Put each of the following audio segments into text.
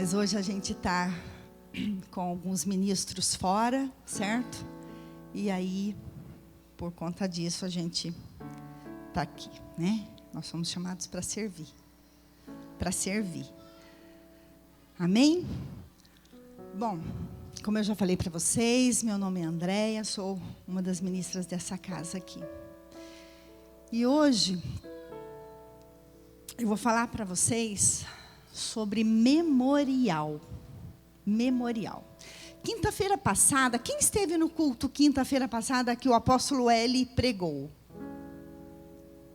Mas hoje a gente está com alguns ministros fora, certo? E aí, por conta disso, a gente está aqui, né? Nós somos chamados para servir. Para servir. Amém? Bom, como eu já falei para vocês, meu nome é Andréia, sou uma das ministras dessa casa aqui. E hoje, eu vou falar para vocês sobre memorial. Memorial. Quinta-feira passada, quem esteve no culto quinta-feira passada que o apóstolo L pregou?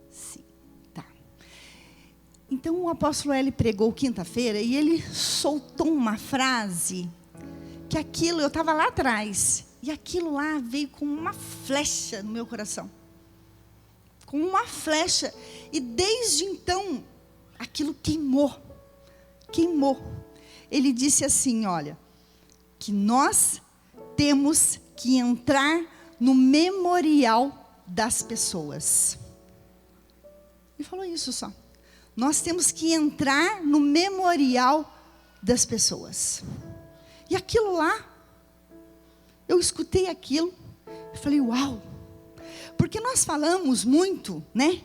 Sim, tá. Então o apóstolo L pregou quinta-feira e ele soltou uma frase que aquilo, eu estava lá atrás, e aquilo lá veio com uma flecha no meu coração. Com uma flecha. E desde então, aquilo queimou. Ele disse assim, olha, que nós temos que entrar no memorial das pessoas. Ele falou isso só. Nós temos que entrar no memorial das pessoas. E aquilo lá, eu escutei aquilo, e falei, uau. Porque nós falamos muito, né,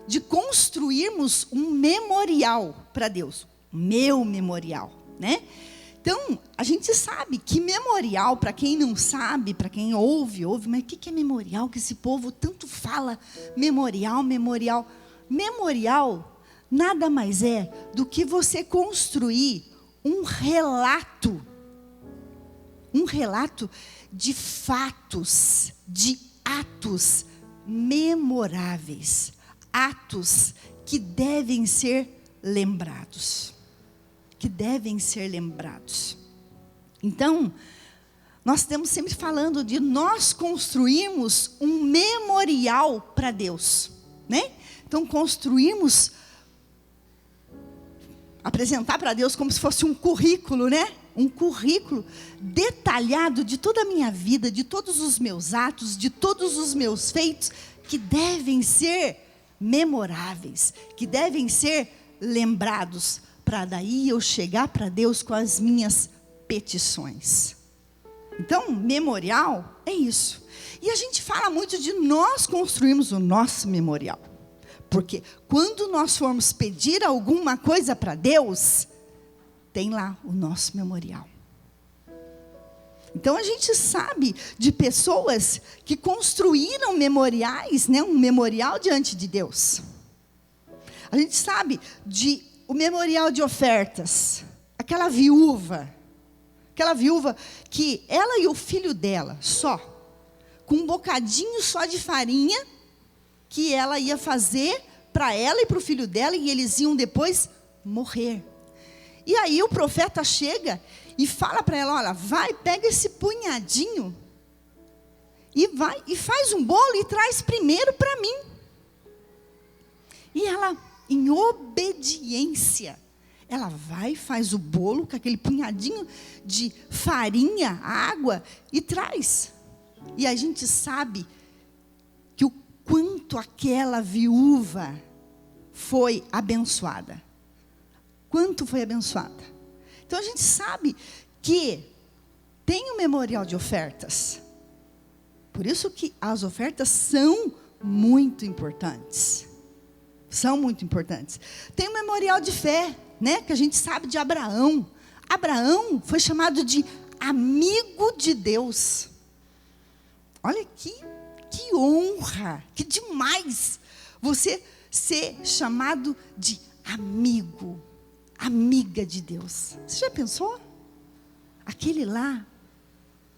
de construirmos um memorial para Deus. Meu memorial, né? Então, a gente sabe que memorial, para quem não sabe, para quem ouve, mas o que é memorial? Que esse povo tanto fala, memorial. Memorial nada mais é do que você construir um relato de fatos, de atos memoráveis, atos que devem ser lembrados. Então, nós estamos sempre falando de nós construirmos um memorial para Deus, né? Então, construirmos, apresentar para Deus como se fosse um currículo, né? Um currículo detalhado de toda a minha vida, de todos os meus atos, de todos os meus feitos, que devem ser memoráveis, que devem ser lembrados, para daí eu chegar para Deus com as minhas petições. Então, memorial é isso. E a gente fala muito de nós construirmos o nosso memorial. Porque quando nós formos pedir alguma coisa para Deus, tem lá o nosso memorial. Então a gente sabe de pessoas que construíram memoriais, né, um memorial diante de Deus. A gente sabe de o memorial de ofertas, aquela viúva que ela e o filho dela, só, com um bocadinho só de farinha, que ela ia fazer para ela e para o filho dela, e eles iam depois morrer. E aí o profeta chega e fala para ela, olha, vai, pega esse punhadinho, e vai, e faz um bolo e traz primeiro para mim. E ela, em obediência, ela vai, faz o bolo com aquele punhadinho de farinha, água, e traz. E a gente sabe que o quanto aquela viúva foi abençoada. Quanto foi abençoada. Então a gente sabe que tem um memorial de ofertas. Por isso que as ofertas são muito importantes. São muito importantes. Tem o memorial de fé, né? Que a gente sabe de Abraão. Abraão foi chamado de amigo de Deus. Olha que honra, que demais você ser chamado de amigo, amiga de Deus. Você já pensou? Aquele lá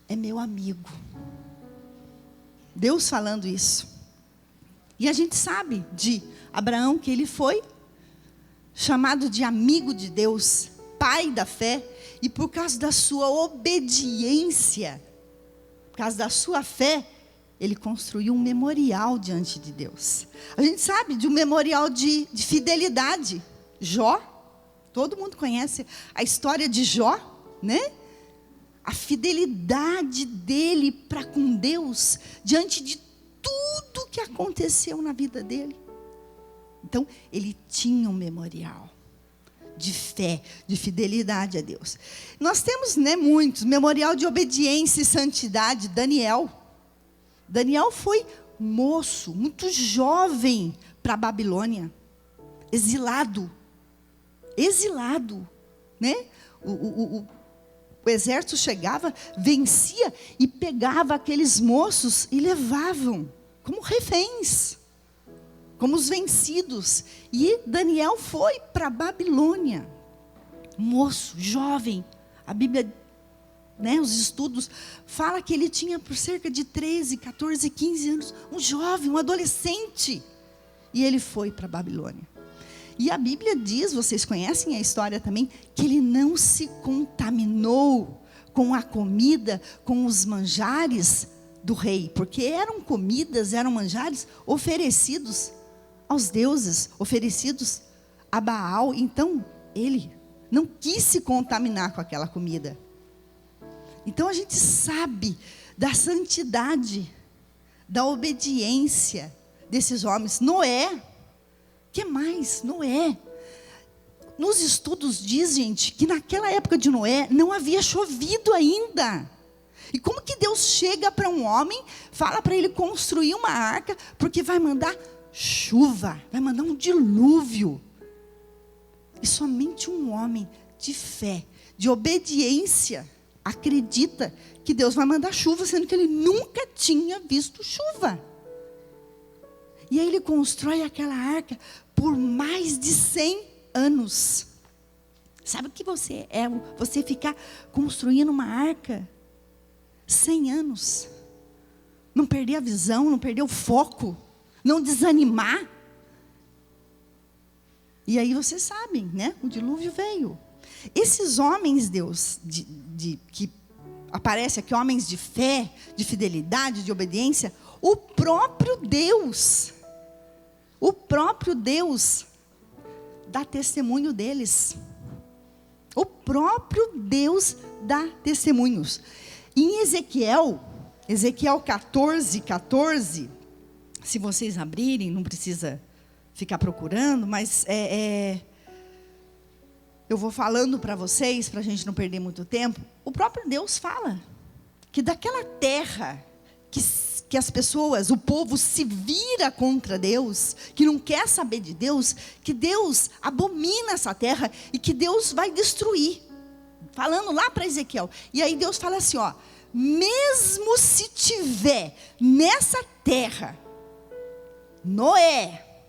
é meu amigo. Deus falando isso. E a gente sabe de Abraão que ele foi chamado de amigo de Deus, pai da fé, e por causa da sua obediência, por causa da sua fé, ele construiu um memorial diante de Deus. A gente sabe de um memorial de fidelidade. Jó, todo mundo conhece a história de Jó, né? A fidelidade dele para com Deus, diante de tudo que aconteceu na vida dele. Então, ele tinha um memorial de fé, de fidelidade a Deus. Nós temos, muitos, memorial de obediência e santidade, Daniel. Daniel foi moço, muito jovem para a Babilônia, exilado, né? O exército chegava, vencia e pegava aqueles moços e levavam como reféns, como os vencidos. E Daniel foi para a Babilônia, moço, jovem. A Bíblia, os estudos, fala que ele tinha por cerca de 13, 14, 15 anos, um jovem, um adolescente. E ele foi para a Babilônia. E a Bíblia diz, vocês conhecem a história também, que ele não se contaminou com a comida, com os manjares do rei. Porque eram comidas, eram manjares oferecidos aos deuses, oferecidos a Baal. Então, ele não quis se contaminar com aquela comida. Então, a gente sabe da santidade, da obediência desses homens. Noé, que mais? Noé. Nos estudos diz, gente, que naquela época de Noé não havia chovido ainda. E como que Deus chega para um homem, fala para ele construir uma arca, porque vai mandar chuva, vai mandar um dilúvio. E somente um homem de fé, de obediência, acredita que Deus vai mandar chuva, sendo que ele nunca tinha visto chuva. E aí ele constrói aquela arca por mais de 100 anos. Sabe o que você é? Você ficar construindo uma arca 100 anos. Não perder a visão, não perder o foco, não desanimar. E aí vocês sabem, o dilúvio veio. Esses homens, Deus, que aparece aqui, homens de fé, de fidelidade, de obediência, o próprio Deus dá testemunho deles. O próprio Deus dá testemunhos. Em Ezequiel 14, se vocês abrirem, não precisa ficar procurando, mas eu vou falando para vocês, para a gente não perder muito tempo. O próprio Deus fala que daquela terra que as pessoas, o povo se vira contra Deus, que não quer saber de Deus, que Deus abomina essa terra e que Deus vai destruir. Falando lá para Ezequiel. E aí Deus fala assim, mesmo se tiver nessa terra, Noé,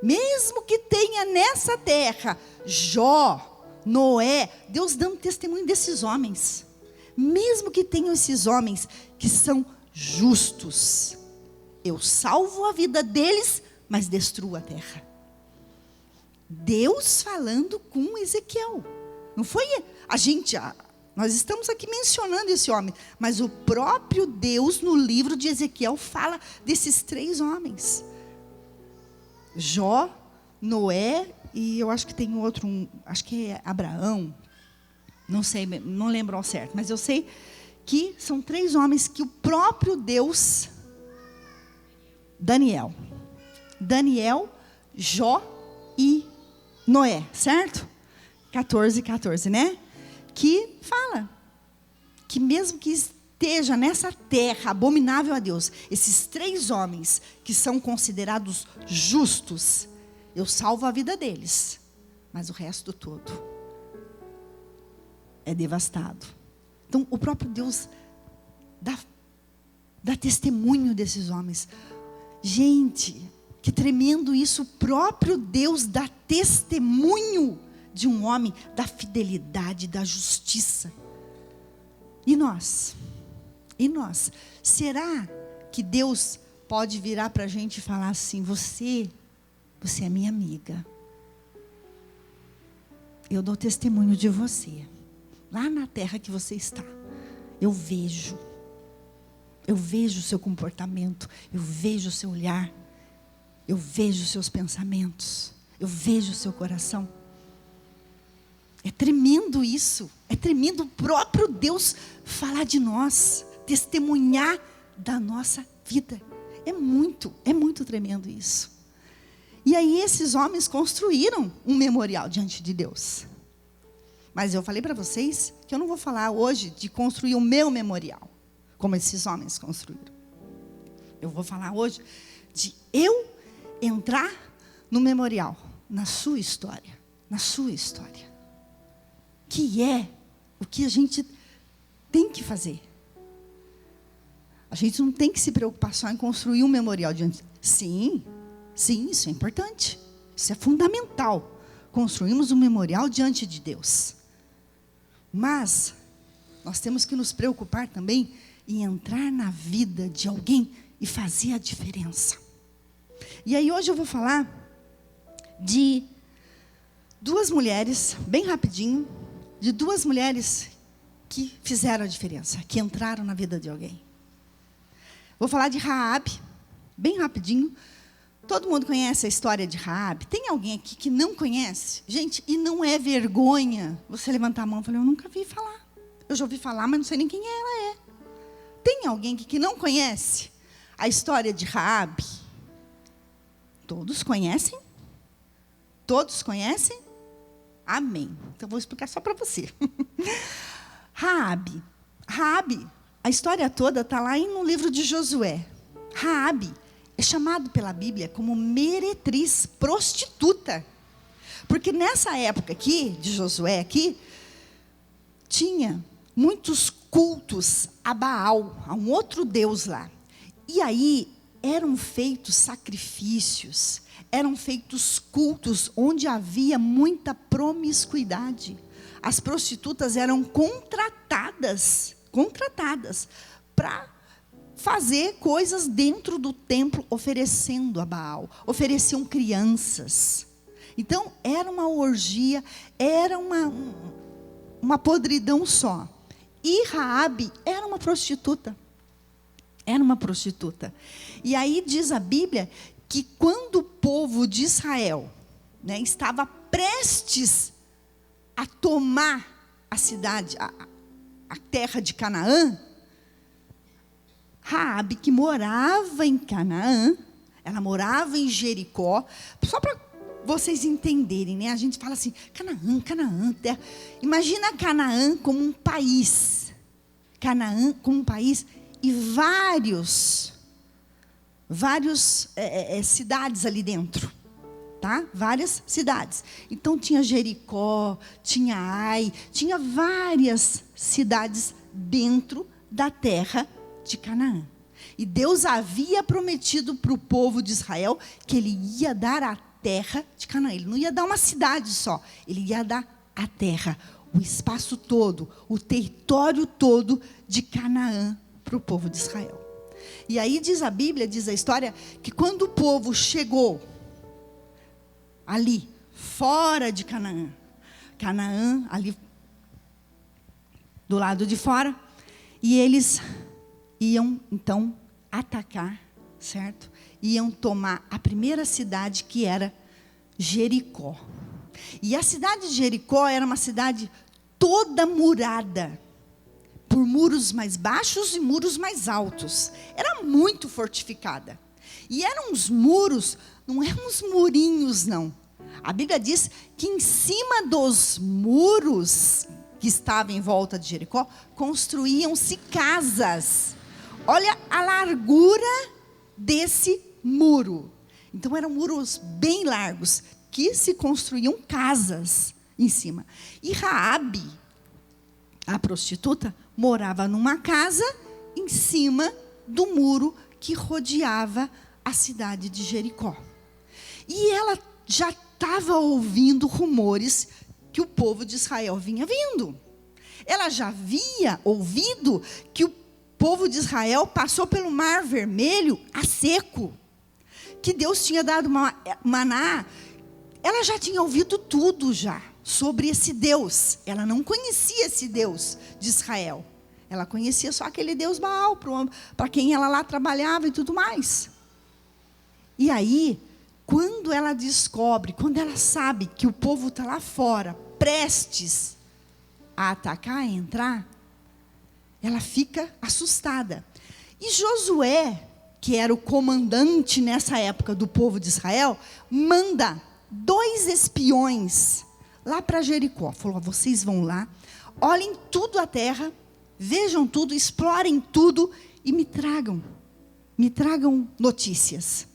mesmo que tenha nessa terra, Jó, Noé, Deus dando testemunho desses homens. Mesmo que tenham esses homens que são justos, eu salvo a vida deles, mas destruo a terra. Deus falando com Ezequiel. Não foi nós estamos aqui mencionando esse homem, mas o próprio Deus no livro de Ezequiel fala desses 3 homens. Jó, Noé e eu acho que tem outro, acho que é Abraão. Não sei, não lembro ao certo, mas eu sei que são 3 homens que o próprio Deus, Daniel, Jó e Noé, certo? 14, né? Que fala que mesmo que esteja nessa terra abominável a Deus, esses 3 homens que são considerados justos, eu salvo a vida deles, mas o resto todo é devastado. Então, o próprio Deus dá testemunho desses homens. Gente, que tremendo isso. O próprio Deus dá testemunho de um homem, da fidelidade, da justiça. E nós? Será que Deus pode virar para a gente e falar assim, você é minha amiga. Eu dou testemunho de você. Lá na terra que você está, eu vejo o seu comportamento, eu vejo o seu olhar, eu vejo os seus pensamentos, eu vejo o seu coração. É tremendo isso, é tremendo o próprio Deus falar de nós, testemunhar da nossa vida. É muito tremendo isso. E aí esses homens construíram um memorial diante de Deus. Mas eu falei para vocês que eu não vou falar hoje de construir o meu memorial, como esses homens construíram. Eu vou falar hoje de eu entrar no memorial, na sua história. Na sua história. Que é o que a gente tem que fazer. A gente não tem que se preocupar só em construir um memorial diante. Sim, isso é importante. Isso é fundamental. Construímos um memorial diante de Deus. Mas nós temos que nos preocupar também em entrar na vida de alguém e fazer a diferença. E aí hoje eu vou falar de duas mulheres, bem rapidinho, de duas mulheres que fizeram a diferença, que entraram na vida de alguém. Vou falar de Raabe, bem rapidinho. Todo mundo conhece a história de Raabe? Tem alguém aqui que não conhece? Gente, e não é vergonha você levantar a mão e falar, eu nunca vi falar. Eu já ouvi falar, mas não sei nem quem ela é. Tem alguém aqui que não conhece a história de Raabe? Todos conhecem? Todos conhecem? Amém. Então, vou explicar só para você. Raabe, a história toda está lá no livro de Josué. Raabe é chamado pela Bíblia como meretriz, prostituta. Porque nessa época aqui, de Josué aqui, tinha muitos cultos a Baal, a um outro deus lá. E aí, eram feitos sacrifícios, eram feitos cultos onde havia muita promiscuidade. As prostitutas eram contratadas para fazer coisas dentro do templo, oferecendo a Baal, ofereciam crianças. Então, era uma orgia, era uma podridão só. E Raabe era uma prostituta. Era uma prostituta. E aí diz a Bíblia que quando o povo de Israel, né, estava prestes a tomar a cidade, a terra de Canaã, Raabe, que morava em Canaã, ela morava em Jericó, só para vocês entenderem, né? A gente fala assim, Canaã, terra. Imagina Canaã como um país. Canaã como um país e várias cidades ali dentro, tá? Várias cidades. Então tinha Jericó, tinha Ai, tinha várias cidades dentro da terra de Canaã. E Deus havia prometido para o povo de Israel que Ele ia dar a terra de Canaã. Ele não ia dar uma cidade só, Ele ia dar a terra, o espaço todo, o território todo de Canaã para o povo de Israel. E aí diz a Bíblia, diz a história, que quando o povo chegou ali, fora de Canaã, ali do lado de fora, e eles iam então atacar, certo? Iam tomar a primeira cidade, que era Jericó. E a cidade de Jericó era uma cidade toda murada, por muros mais baixos e muros mais altos. Era muito fortificada. E eram uns muros, não eram uns murinhos, não. A Bíblia diz que em cima dos muros que estavam em volta de Jericó, construíam-se casas. Olha a largura desse muro. Então eram muros bem largos, que se construíam casas em cima. E Raabe, a prostituta, morava numa casa em cima do muro que rodeava a cidade de Jericó. E ela já estava ouvindo rumores que o povo de Israel vinha vindo. Ela já havia ouvido que o povo de Israel passou pelo Mar Vermelho a seco, que Deus tinha dado maná. Ela já tinha ouvido tudo já sobre esse Deus. Ela não conhecia esse Deus de Israel. Ela conhecia só aquele Deus Baal, para quem ela lá trabalhava e tudo mais. E aí, quando ela descobre, quando ela sabe que o povo está lá fora, prestes a atacar, a entrar, ela fica assustada. E Josué, que era o comandante nessa época do povo de Israel, manda 2 espiões lá para Jericó. Falou: vocês vão lá, olhem tudo a terra, vejam tudo, explorem tudo e me tragam notícias.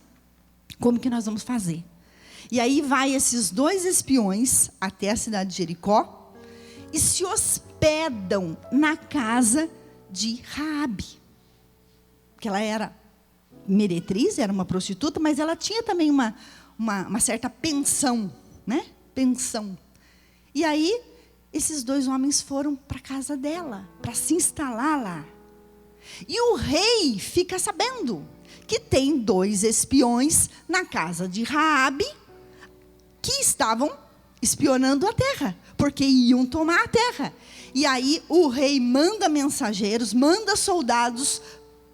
Como que nós vamos fazer? E aí vai esses 2 espiões até a cidade de Jericó e se hospedam na casa de Raabe, que ela era meretriz, era uma prostituta, mas ela tinha também uma certa pensão, né? Pensão. E aí, esses 2 homens foram para a casa dela, para se instalar lá. E o rei fica sabendo que tem 2 espiões na casa de Raabe, que estavam espionando a terra, porque iam tomar a terra. E aí o rei manda mensageiros, manda soldados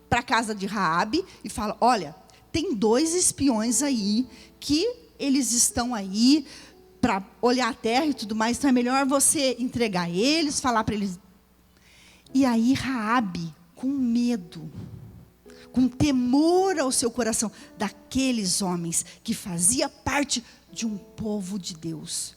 para a casa de Raabe e fala: olha, tem 2 espiões aí, que eles estão aí para olhar a terra e tudo mais, então é melhor você entregar eles, falar para eles. E aí Raabe, com medo, com temor ao seu coração, daqueles homens que fazia parte de um povo de Deus.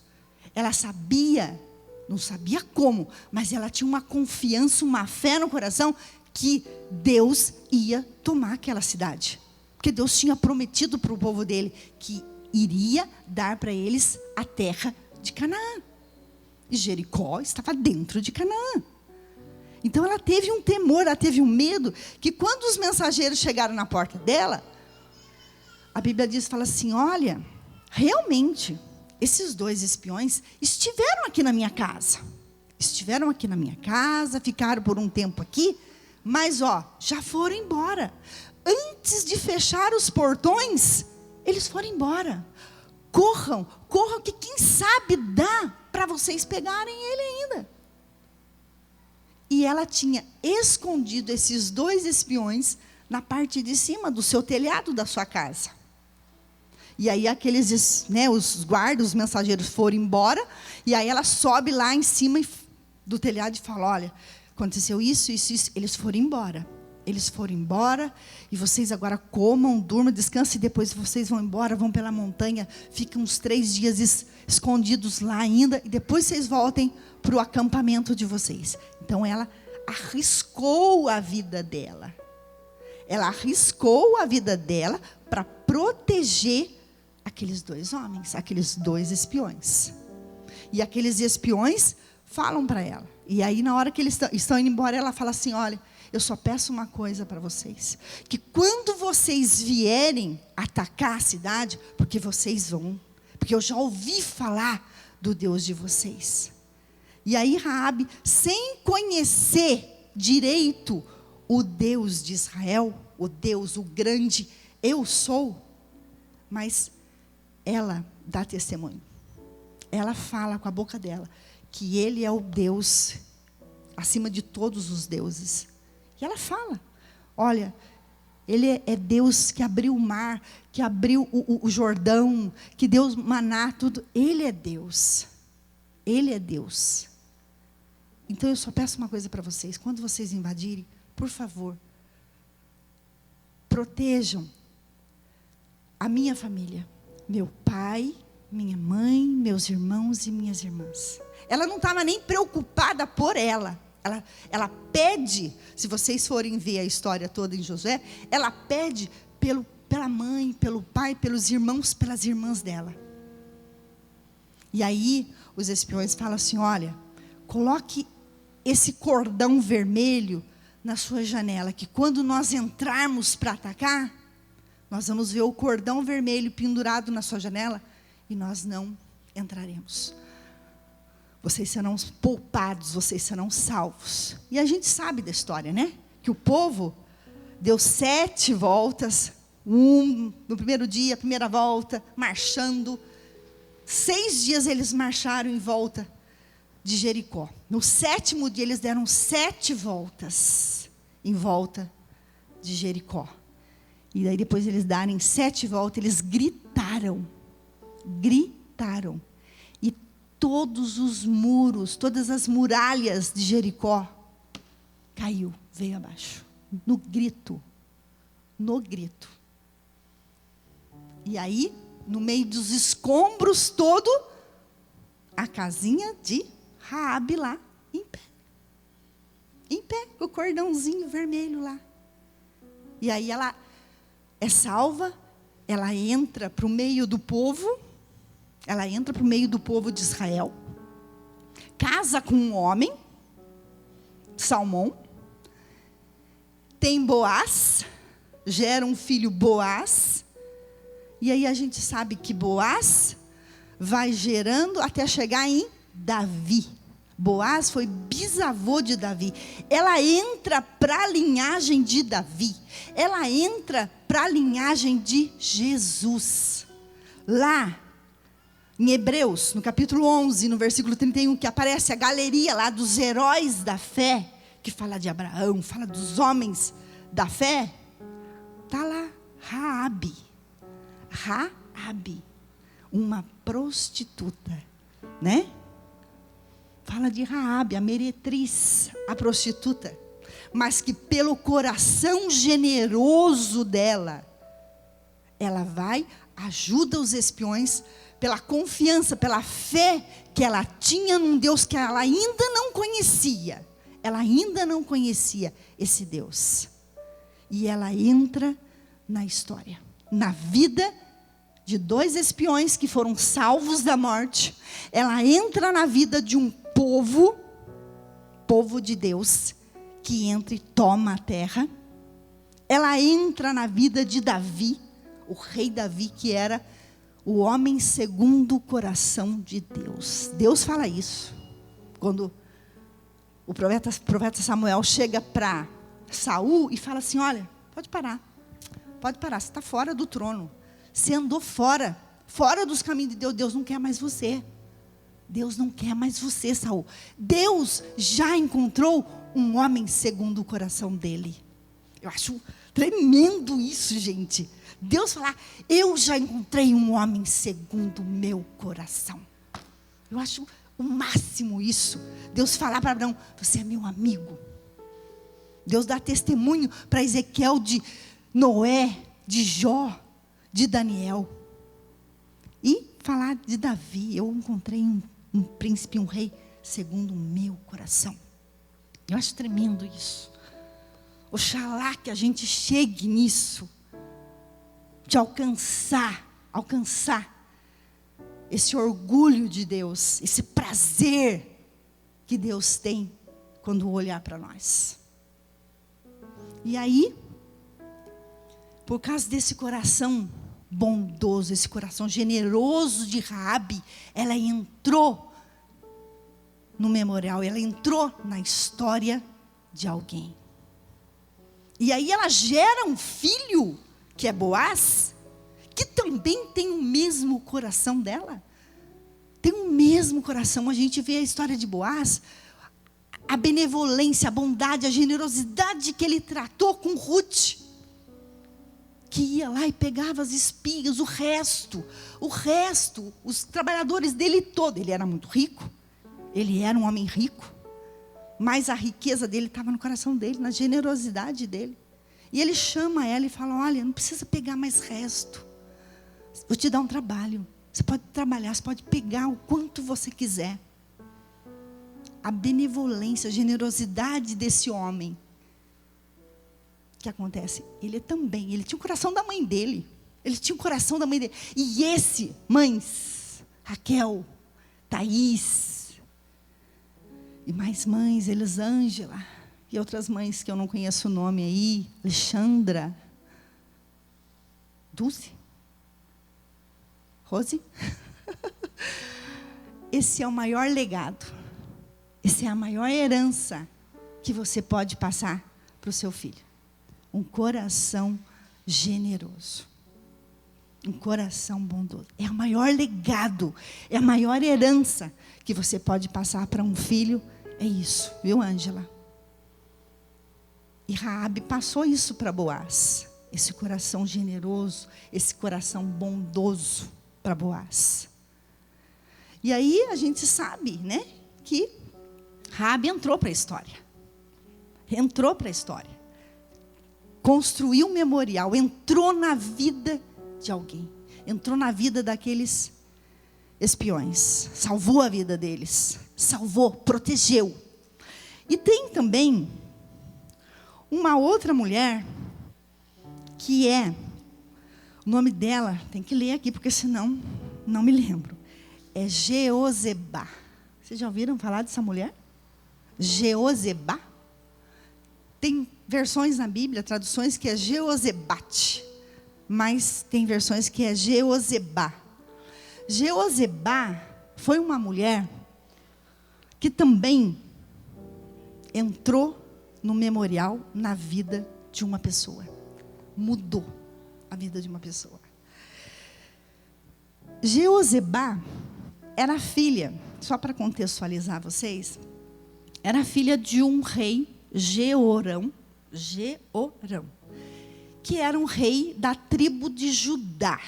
Ela sabia, não sabia como, mas ela tinha uma confiança, uma fé no coração, que Deus ia tomar aquela cidade. Porque Deus tinha prometido para o povo dele que iria dar para eles a terra de Canaã. E Jericó estava dentro de Canaã. Então ela teve um temor, ela teve um medo, que quando os mensageiros chegaram na porta dela, a Bíblia diz, fala assim: olha, realmente, esses 2 espiões estiveram aqui na minha casa. Estiveram aqui na minha casa, ficaram por um tempo aqui, mas já foram embora. Antes de fechar os portões, eles foram embora. Corram, que quem sabe dá para vocês pegarem ele ainda. E ela tinha escondido esses 2 espiões na parte de cima do seu telhado da sua casa. E aí aqueles, os guardas, os mensageiros foram embora, e aí ela sobe lá em cima do telhado e fala: olha, aconteceu isso. Eles foram embora. E vocês agora comam, durmam, descansem, e depois vocês vão embora, vão pela montanha, ficam uns 3 dias escondidos lá ainda, e depois vocês voltem para o acampamento de vocês. Então ela arriscou a vida dela. Para proteger aqueles 2 homens, aqueles 2 espiões. E aqueles espiões falam para ela. E aí, na hora que eles estão indo embora, ela fala assim: olha, eu só peço uma coisa para vocês, que quando vocês vierem atacar a cidade, porque eu já ouvi falar do Deus de vocês. E aí Raabe, sem conhecer direito o Deus de Israel, o Deus, o grande eu sou, mas ela dá testemunho. Ela fala com a boca dela que ele é o Deus acima de todos os deuses. E ela fala: olha, ele é Deus que abriu o mar, que abriu o Jordão, que deu maná, tudo. Ele é Deus. Ele é Deus. Então eu só peço uma coisa para vocês: quando vocês invadirem, por favor, protejam a minha família, meu pai, minha mãe, meus irmãos e minhas irmãs. Ela não estava nem preocupada por ela. Ela pede, se vocês forem ver a história toda em Josué, ela pede pela mãe, pelo pai, pelos irmãos, pelas irmãs dela. E aí os espiões falam assim: olha, coloque esse cordão vermelho na sua janela, que quando nós entrarmos para atacar, nós vamos ver o cordão vermelho pendurado na sua janela e nós não entraremos. Vocês serão poupados, vocês serão salvos. E a gente sabe da história, né? Que o povo deu 7 voltas, no primeiro dia, primeira volta, marchando. 6 dias eles marcharam em volta de Jericó. No 7º dia eles deram 7 voltas em volta de Jericó. E daí depois eles darem 7 voltas, eles gritaram. E todos os muros, todas as muralhas de Jericó veio abaixo, no grito. no grito. E aí, no meio dos escombros todo, a casinha de Raabe lá, em pé. Em pé, com o cordãozinho vermelho lá. E aí ela é salva, ela entra para o meio do povo, ela entra para o meio do povo de Israel, casa com um homem, Salmão, tem Boaz, gera um filho Boaz, e aí a gente sabe que Boaz vai gerando até chegar em Davi. Boaz foi bisavô de Davi. Ela entra para a linhagem de Davi. Ela entra para a linhagem de Jesus. Lá, em Hebreus, no capítulo 11, no versículo 31, que aparece a galeria lá dos heróis da fé, que fala de Abraão, fala dos homens da fé. Está lá, Raabe. Raabe, uma prostituta, né? Fala de Raabe, a meretriz, a prostituta, mas que pelo coração generoso dela, ela vai, ajuda os espiões, pela confiança, pela fé que ela tinha num Deus que ela ainda não conhecia. Ela ainda não conhecia esse Deus. E ela entra na história, na vida de 2 espiões que foram salvos da morte. Ela entra na vida de um povo de Deus, que entra e toma a terra. Ela entra na vida de Davi, o rei Davi, que era o homem segundo o coração de Deus. Deus fala isso. Quando o profeta Samuel chega para Saul e fala assim: olha, pode parar, você está fora do trono. Você andou fora dos caminhos de Deus. Deus não quer mais você. Deus não quer mais você, Saul. Deus já encontrou um homem segundo o coração dele. Eu acho tremendo isso, gente. Deus falar: eu já encontrei um homem segundo o meu coração. Eu acho o máximo isso. Deus falar para Abraão: você é meu amigo. Deus dá testemunho para Ezequiel de Noé, de Jó, de Daniel. E falar de Davi: eu encontrei um príncipe, um rei segundo o meu coração. Eu acho tremendo isso. Oxalá que a gente chegue nisso, de alcançar esse orgulho de Deus, esse prazer que Deus tem quando olhar para nós. E aí, por causa desse coração bondoso, esse coração generoso de Raabe, ela entrou no memorial, ela entrou na história de alguém. E aí ela gera um filho, que é Boaz, que também tem o mesmo coração dela. Tem o mesmo coração. A gente vê a história de Boaz, a benevolência, a bondade, a generosidade que ele tratou com Ruth, que ia lá e pegava as espigas, o resto, os trabalhadores dele todo. Ele era muito rico, ele era um homem rico, mas a riqueza dele estava no coração dele, na generosidade dele. E ele chama ela e fala: olha, não precisa pegar mais resto, vou te dar um trabalho, você pode trabalhar, você pode pegar o quanto você quiser. A benevolência, a generosidade desse homem. O que acontece? Ele tinha o coração da mãe dele. E esse, mães, Raquel, Thaís, e mais mães, Elisângela, e outras mães que eu não conheço o nome aí, Alexandra, Dulce, Rose. Esse é o maior legado. Essa é a maior herança que você pode passar para o seu filho. Um coração generoso. Um coração bondoso. É o maior legado, é a maior herança que você pode passar para um filho. É isso, viu, Ângela? E Raabe passou isso para Boaz. Esse coração generoso, esse coração bondoso para Boaz. E aí a gente sabe, né, que Raabe entrou para a história. construiu um memorial, entrou na vida de alguém, entrou na vida daqueles espiões, salvou a vida deles, salvou, protegeu. E tem também uma outra mulher, que o nome dela, tem que ler aqui, porque senão não me lembro, é Jeozebá. Vocês já ouviram falar dessa mulher? Jeozebá? Tem versões na Bíblia, traduções que é Jeozebate, mas tem versões que é Jeozebá. Jeozebá foi uma mulher que também entrou no memorial na vida de uma pessoa. Mudou a vida de uma pessoa. Jeozebá era filha, só para contextualizar vocês, era filha de um rei Jeorão, que era um rei da tribo de Judá.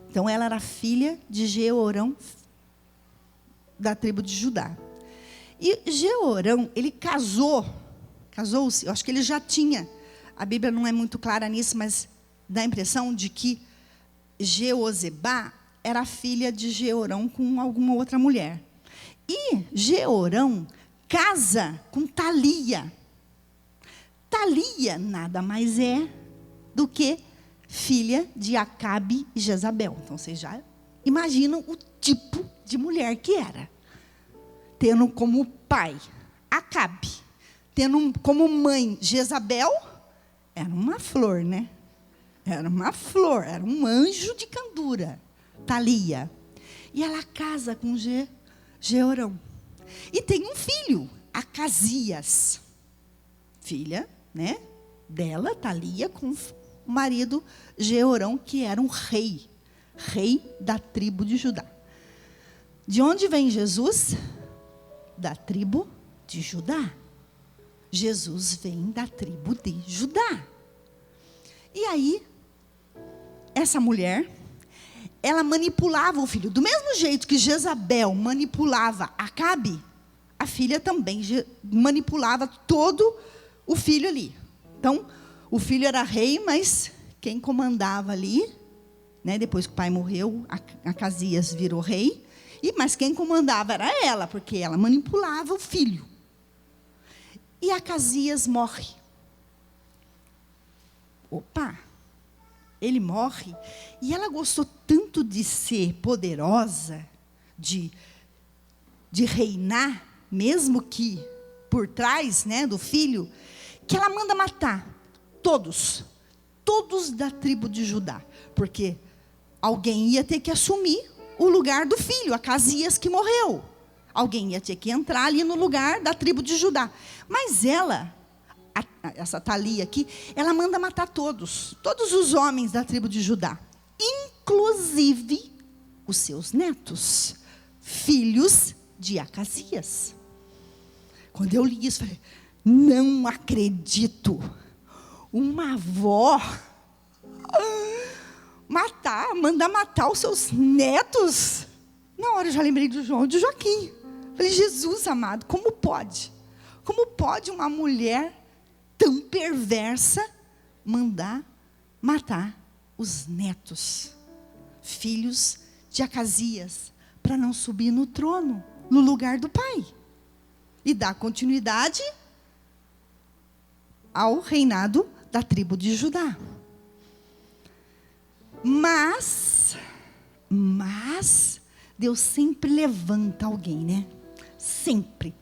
Então ela era filha de Jeorão, da tribo de Judá. E Jeorão, ele casou-se, eu acho que ele já tinha, a Bíblia não é muito clara nisso, mas dá a impressão de que Jeozebá era filha de Jeorão com alguma outra mulher. E Jeorão casa com Talia. Talia nada mais é do que filha de Acabe e Jezabel. Então, vocês já imaginam o tipo de mulher que era. Tendo como pai Acabe, tendo como mãe Jezabel, era uma flor, né? Era uma flor, era um anjo de candura, Talia. E ela casa com Jeorão. E tem um filho, Acasias. Filha, né, dela, Talia, com o marido Jeorão, que era um rei da tribo de Judá. De onde vem Jesus? Da tribo de Judá. Jesus vem da tribo de Judá. E aí, essa mulher, ela manipulava o filho. Do mesmo jeito que Jezabel manipulava Acabe, a filha também manipulava todo o filho ali. Então, o filho era rei, mas quem comandava ali, né, depois que o pai morreu, Acasias virou rei, mas quem comandava era ela, porque ela manipulava o filho. E Acasias morre. Opa! Ele morre, e ela gostou tanto de ser poderosa, de reinar, mesmo que por trás, né, do filho, que ela manda matar todos da tribo de Judá, porque alguém ia ter que assumir o lugar do filho, Acasias, que morreu. Alguém ia ter que entrar ali no lugar da tribo de Judá. Mas ela, essa Talia aqui, ela manda matar todos os homens da tribo de Judá, inclusive os seus netos, filhos de Acasias. Quando eu li isso, falei, não acredito. Uma avó mandar matar os seus netos. Na hora eu já lembrei do João e do Joaquim. Falei, Jesus amado, como pode? Como pode uma mulher tão perversa mandar matar os netos, filhos de Acasias, para não subir no trono, no lugar do pai, e dar continuidade ao reinado da tribo de Judá. Mas Deus sempre levanta alguém, né? Sempre.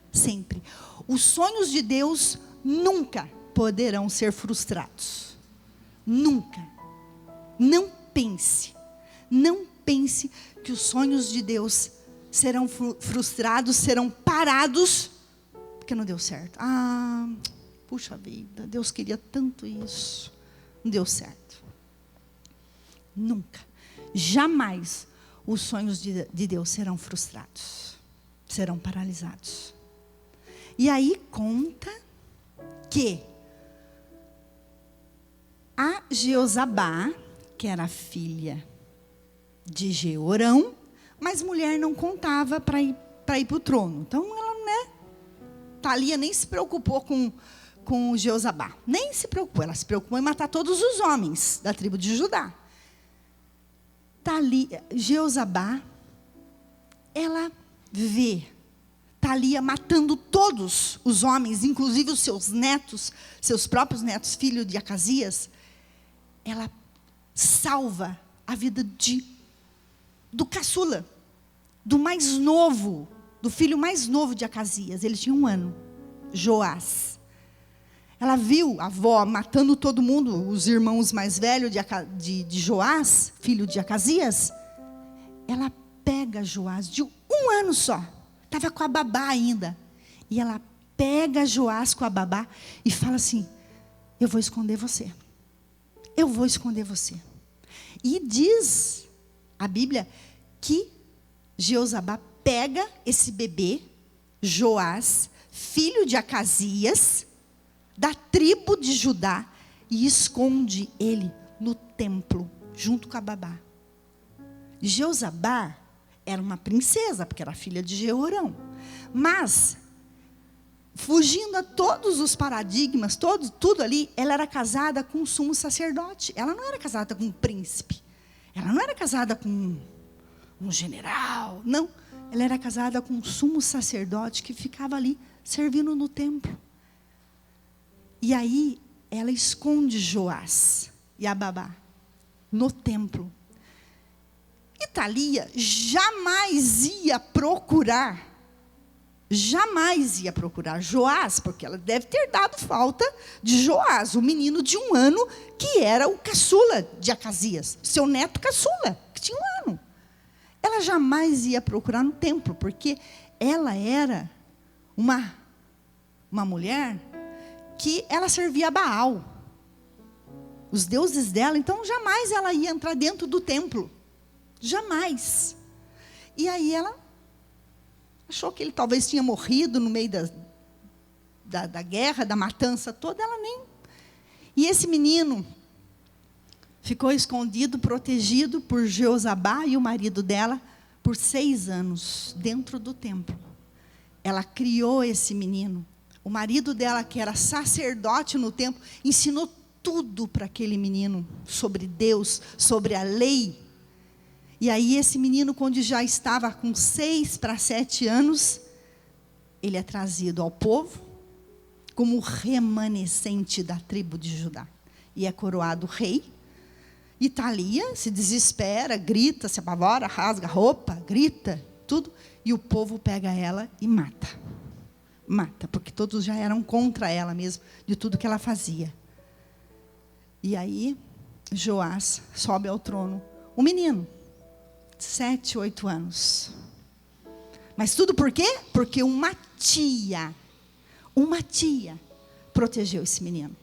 Os sonhos de Deus nunca poderão ser frustrados. Nunca. Não pense que os sonhos de Deus serão frustrados, serão parados, porque não deu certo. Puxa vida, Deus queria tanto isso. Não deu certo. Nunca. Jamais os sonhos de Deus serão frustrados. Serão paralisados. E aí conta que a Jeozabá, que era filha de Jeorão, mas mulher não contava para ir para o trono. Então ela, né, Talia nem se preocupou com Jeozabá. Nem se preocupou, ela se preocupou em matar todos os homens da tribo de Judá. Jeozabá, ela vê Thalia matando todos os homens, inclusive os seus netos, seus próprios netos, filho de Acasias. Ela salva a vida do caçula, do mais novo, do filho mais novo de Acasias. Ele tinha 1 ano, Joás. Ela viu a avó matando todo mundo, os irmãos mais velhos de Joás, filho de Acasias. Ela pega Joás de 1 ano só, estava com a babá ainda. E ela pega Joás com a babá e fala assim: eu vou esconder você. Eu vou esconder você. E diz a Bíblia que Jeozabá pega esse bebê, Joás, filho de Acasias, da tribo de Judá, e esconde ele no templo, junto com a babá. Jeozabá era uma princesa, porque era filha de Jeorão. Mas, fugindo a todos os paradigmas, tudo ali, ela era casada com um sumo sacerdote. Ela não era casada com um príncipe. Ela não era casada com um general. Não. Ela era casada com um sumo sacerdote que ficava ali servindo no templo. E aí, ela esconde Joás e a babá no templo. E Thalia jamais ia procurar Joás, porque ela deve ter dado falta de Joás, o menino de 1 ano, que era o caçula de Acasias, seu neto caçula, que tinha 1 ano. Ela jamais ia procurar no templo, porque ela era uma mulher que ela servia a Baal, os deuses dela. Então jamais ela ia entrar dentro do templo, jamais. E aí ela achou que ele talvez tinha morrido no meio da guerra, da matança toda. Ela nem... E esse menino ficou escondido, protegido por Jeozabá e o marido dela por 6 anos dentro do templo. Ela criou esse menino. O marido dela, que era sacerdote no templo, ensinou tudo para aquele menino sobre Deus, sobre a lei. E aí esse menino, quando já estava com 6 para 7 anos, ele é trazido ao povo como remanescente da tribo de Judá. E é coroado rei. E Thalia se desespera, grita, se apavora, rasga a roupa, grita, tudo. E o povo pega ela e mata. Mata, porque todos já eram contra ela mesmo, de tudo que ela fazia. E aí, Joás sobe ao trono. Um menino, 7, 8 anos. Mas tudo por quê? Porque uma tia protegeu esse menino.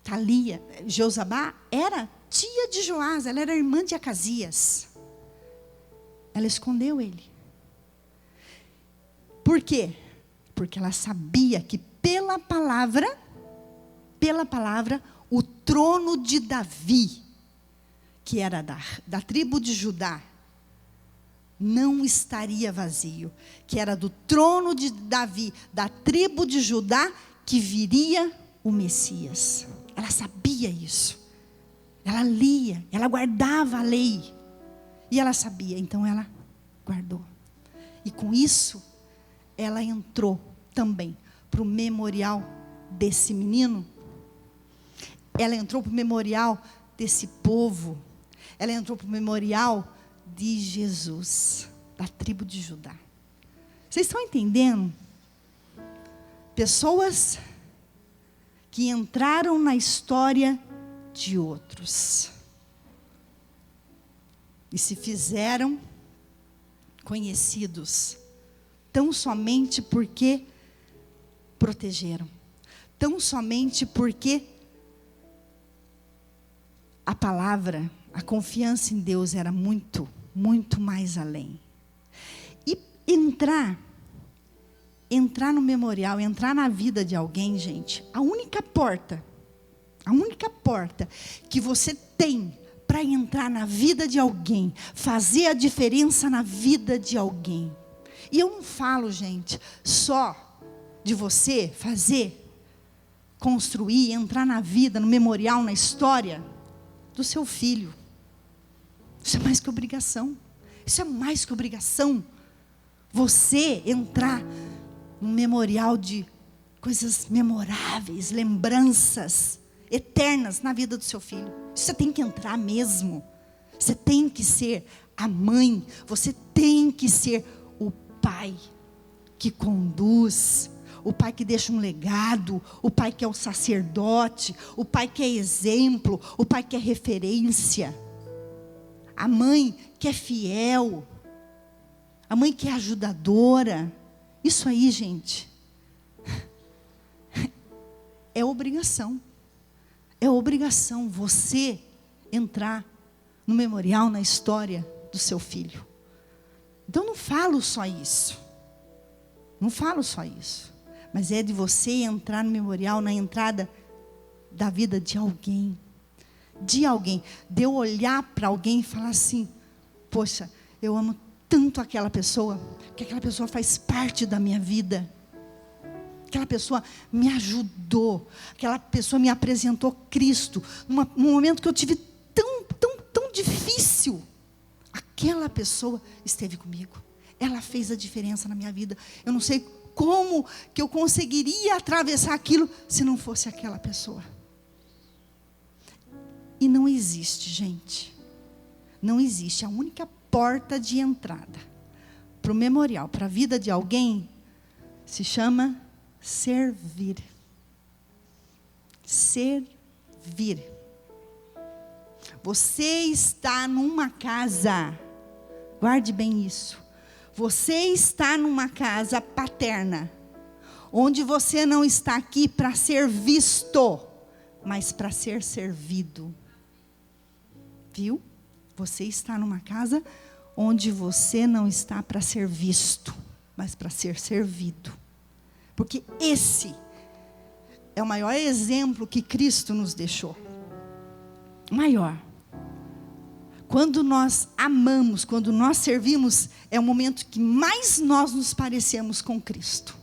Thalia, Jeozabá, era tia de Joás, ela era irmã de Acasias. Ela escondeu ele. Por quê? Porque ela sabia que pela palavra, o trono de Davi, que era da tribo de Judá, não estaria vazio. Que era do trono de Davi, da tribo de Judá, que viria o Messias. Ela sabia isso. Ela lia, ela guardava a lei. E ela sabia, então ela guardou. E com isso, ela entrou também para o memorial desse menino. Ela entrou para o memorial desse povo. Ela entrou para o memorial de Jesus, da tribo de Judá. Vocês estão entendendo? Pessoas que entraram na história de outros e se fizeram conhecidos tão somente porque protegeram, tão somente porque a palavra, a confiança em Deus era muito, muito mais além. E entrar no memorial, entrar na vida de alguém, gente, a única porta que você tem para entrar na vida de alguém, fazer a diferença na vida de alguém. E eu não falo, gente, só de você fazer, construir, entrar na vida, no memorial, na história do seu filho. Isso é mais que obrigação. Isso é mais que obrigação. Você entrar num memorial de coisas memoráveis, lembranças eternas na vida do seu filho. Você tem que entrar mesmo. Você tem que ser a mãe. Você tem que ser o pai que conduz, o pai que deixa um legado, o pai que é o sacerdote, o pai que é exemplo, o pai que é referência, a mãe que é fiel, a mãe que é ajudadora. Isso aí, gente, é obrigação. É obrigação você entrar no memorial, na história do seu filho. Então não falo só isso. Não falo só isso. Mas é de você entrar no memorial, na entrada da vida de alguém. De alguém. De eu olhar para alguém e falar assim: poxa, eu amo tanto aquela pessoa, que aquela pessoa faz parte da minha vida. Aquela pessoa me ajudou. Aquela pessoa me apresentou Cristo. Num momento que eu tive tão difícil. Aquela pessoa esteve comigo. Ela fez a diferença na minha vida. Eu não sei como que eu conseguiria atravessar aquilo se não fosse aquela pessoa. E não existe, gente. Não existe. A única porta de entrada para o memorial, para a vida de alguém, se chama servir. Servir. Você está numa casa, guarde bem isso. Você está numa casa paterna, onde você não está aqui para ser visto, mas para ser servido. Viu? Você está numa casa onde você não está para ser visto, mas para ser servido. Porque esse é o maior exemplo que Cristo nos deixou. Maior. Quando nós amamos, quando nós servimos, é o momento que mais nós nos parecemos com Cristo.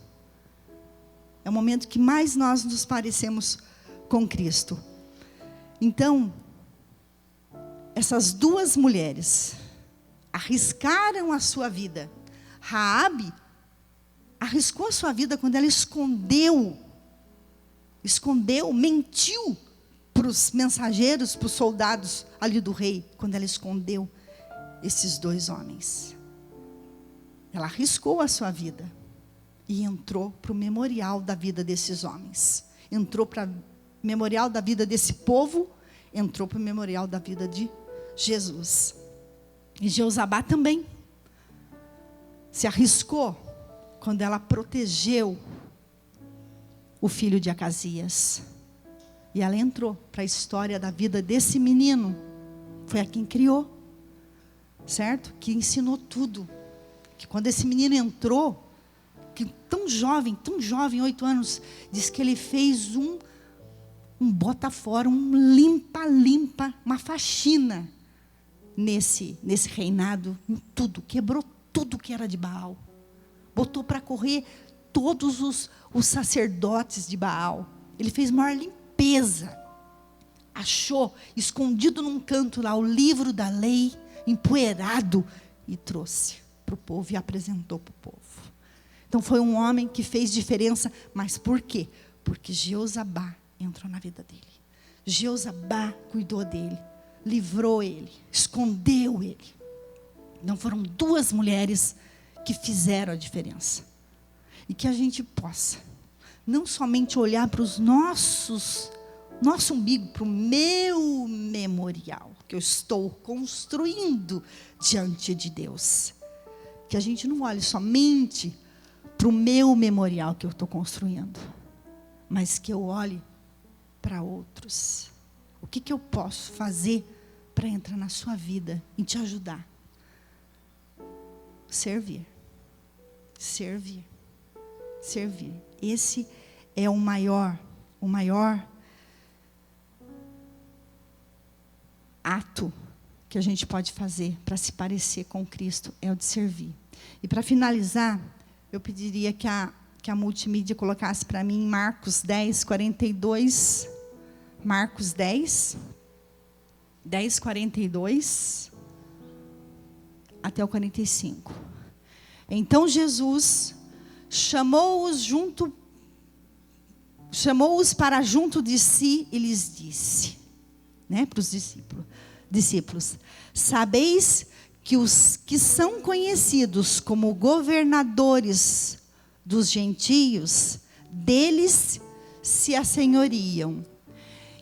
É o momento que mais nós nos parecemos com Cristo. Então, essas duas mulheres arriscaram a sua vida. Raabe arriscou a sua vida quando ela escondeu, mentiu para os mensageiros, para os soldados ali do rei, quando ela escondeu esses dois homens. Ela arriscou a sua vida e entrou para o memorial da vida desses homens. Entrou para o memorial da vida desse povo, entrou para o memorial da vida de Jesus. E Jeozabá também se arriscou quando ela protegeu o filho de Acasias. E ela entrou para a história da vida desse menino. Foi a quem criou, certo? Que ensinou tudo. Que quando esse menino entrou, que tão jovem, 8 anos, diz que ele fez um bota fora, um limpa, uma faxina nesse reinado, em tudo. Quebrou tudo que era de Baal. Botou para correr todos os sacerdotes de Baal. Ele fez maior limpeza. Achou, escondido num canto lá, o livro da lei, empoeirado, e trouxe para o povo e apresentou para o povo. Então foi um homem que fez diferença. Mas por quê? Porque Jeozabá entrou na vida dele. Jeozabá cuidou dele, livrou ele, escondeu ele. Então foram duas mulheres que fizeram a diferença. E que a gente possa não somente olhar para os nosso umbigo, para o meu memorial, que eu estou construindo diante de Deus. Que a gente não olhe somente para o meu memorial que eu estou construindo, mas que eu olhe para outros. O que eu posso fazer para entrar na sua vida e te ajudar? Servir. Servir. Servir. Esse é o maior ato que a gente pode fazer para se parecer com Cristo, é o de servir. E para finalizar, eu pediria que que a multimídia colocasse para mim Marcos 10, 42. Marcos 10, 42, até o 45. Então Jesus chamou-os para junto de si e lhes disse, para os discípulos, sabeis que os que são conhecidos como governadores dos gentios, deles se assenhoriam,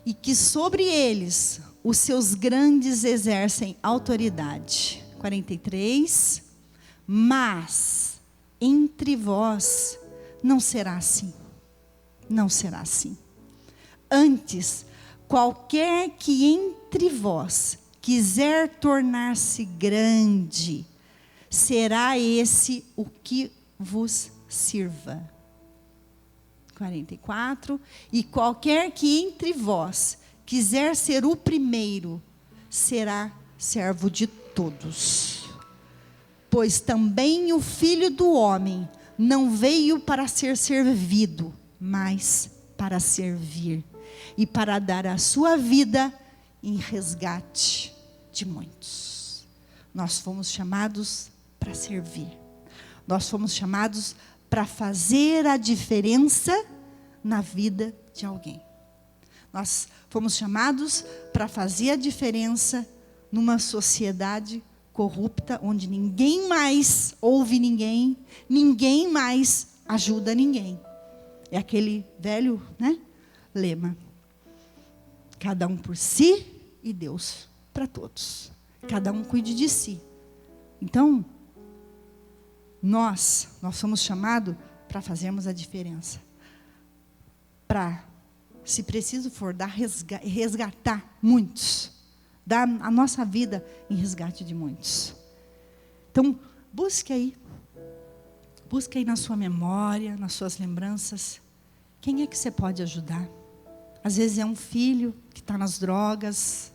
e que sobre eles os seus grandes exercem autoridade. 43. Mas entre vós não será assim. Não será assim. Antes, qualquer que entre vós quiser tornar-se grande, será esse o que vos sirva. 44. E qualquer que entre vós quiser ser o primeiro, será servo de todos. Pois também o Filho do Homem não veio para ser servido, mas para servir e para dar a sua vida em resgate de muitos. Nós fomos chamados para servir. Nós fomos chamados para fazer a diferença na vida de alguém. Nós fomos chamados para fazer a diferença numa sociedade corrupta, onde ninguém mais ouve ninguém, ninguém mais ajuda ninguém. É aquele velho, lema. Cada um por si e Deus para todos. Cada um cuide de si. Então, nós somos chamados para fazermos a diferença. Para, se preciso for, resgatar muitos. Dar a nossa vida em resgate de muitos. Então, busque aí na sua memória, nas suas lembranças, quem é que você pode ajudar? Às vezes é um filho que está nas drogas,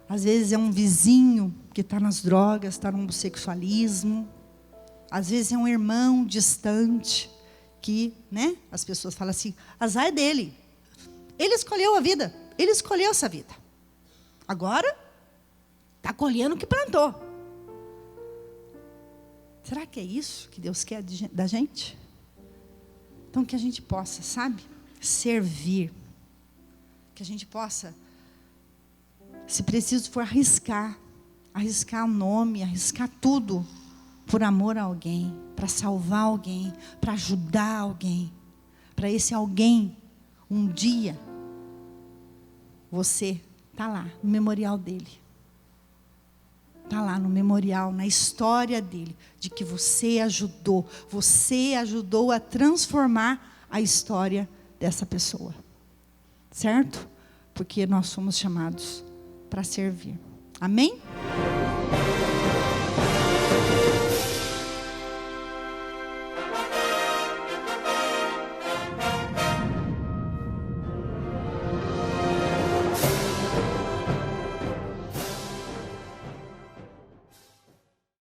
às vezes é um vizinho que está nas drogas, está no homossexualismo, às vezes é um irmão distante, que, as pessoas falam assim, azar é dele, ele escolheu a vida, ele escolheu essa vida. Agora, está colhendo o que plantou. Será que é isso que Deus quer da gente? Então, que a gente possa, servir. Que a gente possa, se preciso for, arriscar o nome, arriscar tudo, por amor a alguém, para salvar alguém, para ajudar alguém. Para esse alguém, um dia, você está lá no memorial dele. Está lá no memorial, na história dele, de que você ajudou a transformar a história dessa pessoa. Certo? Porque nós somos chamados para servir. Amém?